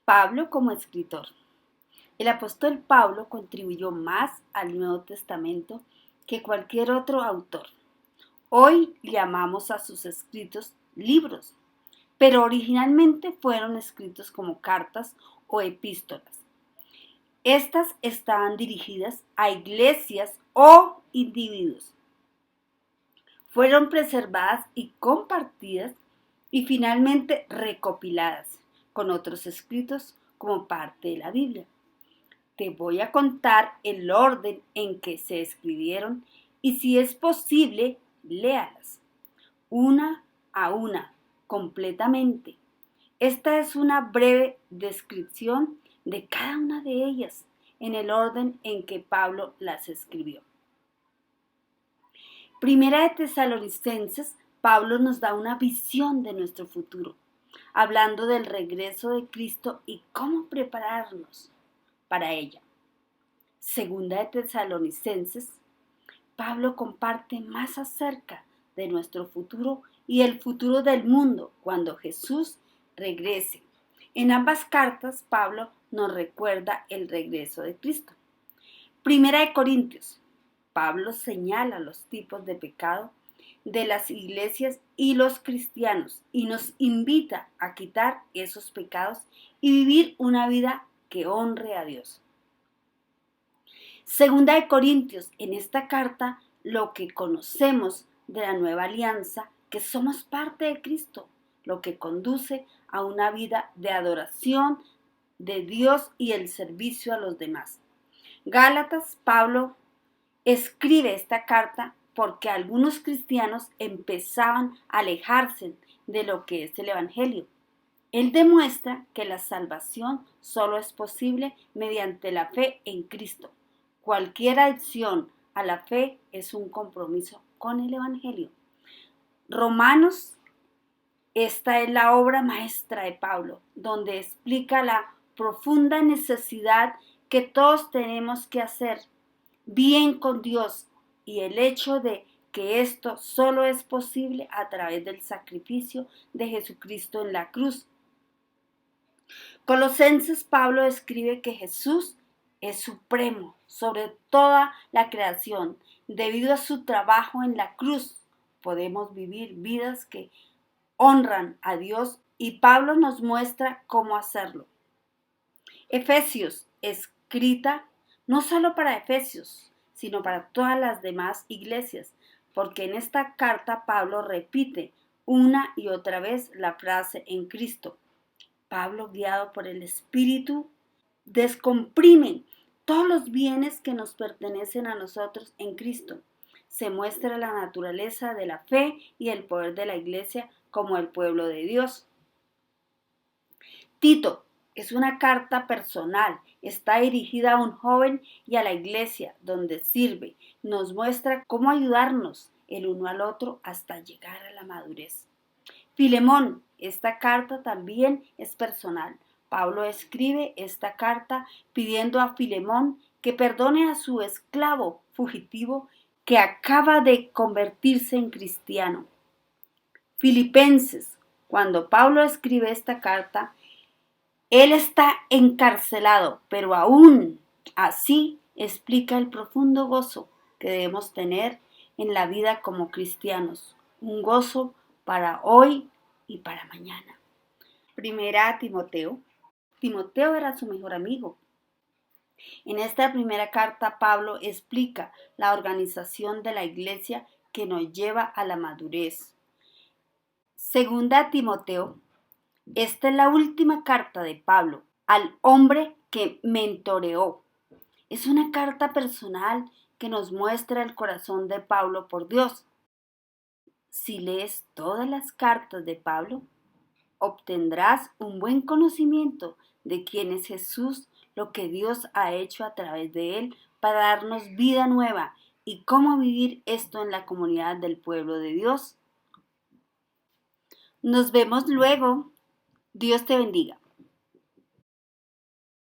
Pablo como escritor. El apóstol Pablo contribuyó más al Nuevo Testamento que cualquier otro autor. Hoy llamamos a sus escritos libros, pero originalmente fueron escritos como cartas o epístolas. Estas estaban dirigidas a iglesias o individuos. Fueron preservadas y compartidas y finalmente recopiladas con otros escritos como parte de la Biblia. Te voy a contar el orden en que se escribieron y si es posible, léalas una a una, completamente. Esta es una breve descripción de cada una de ellas en el orden en que Pablo las escribió. Primera de Tesalonicenses, Pablo nos da una visión de nuestro futuro, hablando del regreso de Cristo y cómo prepararnos para ella. Segunda de Tesalonicenses, Pablo comparte más acerca de nuestro futuro y el futuro del mundo cuando Jesús regrese. En ambas cartas, Pablo nos recuerda el regreso de Cristo. Primera de Corintios, Pablo señala los tipos de pecado de las iglesias y los cristianos y nos invita a quitar esos pecados y vivir una vida que honre a Dios. Segunda de Corintios, en esta carta, lo que conocemos de la nueva alianza, que somos parte de Cristo, lo que conduce a una vida de adoración de Dios y el servicio a los demás. Gálatas, Pablo escribe esta carta porque algunos cristianos empezaban a alejarse de lo que es el Evangelio. Él demuestra que la salvación solo es posible mediante la fe en Cristo. Cualquier adicción a la fe es un compromiso con el Evangelio. Romanos, esta es la obra maestra de Pablo, donde explica la profunda necesidad que todos tenemos que hacer bien con Dios y el hecho de que esto solo es posible a través del sacrificio de Jesucristo en la cruz. Colosenses, Pablo escribe que Jesús es supremo sobre toda la creación. Debido a su trabajo en la cruz, podemos vivir vidas que honran a Dios y Pablo nos muestra cómo hacerlo. Efesios, escrita no solo para Efesios, sino para todas las demás iglesias, porque en esta carta Pablo repite una y otra vez la frase en Cristo. Pablo, guiado por el Espíritu, descomprime todos los bienes que nos pertenecen a nosotros en Cristo. Se muestra la naturaleza de la fe y el poder de la iglesia como el pueblo de Dios. Tito es una carta personal, está dirigida a un joven y a la iglesia donde sirve. Nos muestra cómo ayudarnos el uno al otro hasta llegar a la madurez. Filemón, esta carta también es personal. Pablo escribe esta carta pidiendo a Filemón que perdone a su esclavo fugitivo que acaba de convertirse en cristiano. Filipenses, cuando Pablo escribe esta carta, él está encarcelado, pero aún así explica el profundo gozo que debemos tener en la vida como cristianos, un gozo para hoy y para mañana. Primera a Timoteo. Timoteo era su mejor amigo. En esta primera carta Pablo explica la organización de la iglesia que nos lleva a la madurez. Segunda a Timoteo. Esta es la última carta de Pablo al hombre que mentoreó. Es una carta personal que nos muestra el corazón de Pablo por Dios. Si lees todas las cartas de Pablo, obtendrás un buen conocimiento de quién es Jesús, lo que Dios ha hecho a través de él para darnos vida nueva y cómo vivir esto en la comunidad del pueblo de Dios. Nos vemos luego. Dios te bendiga.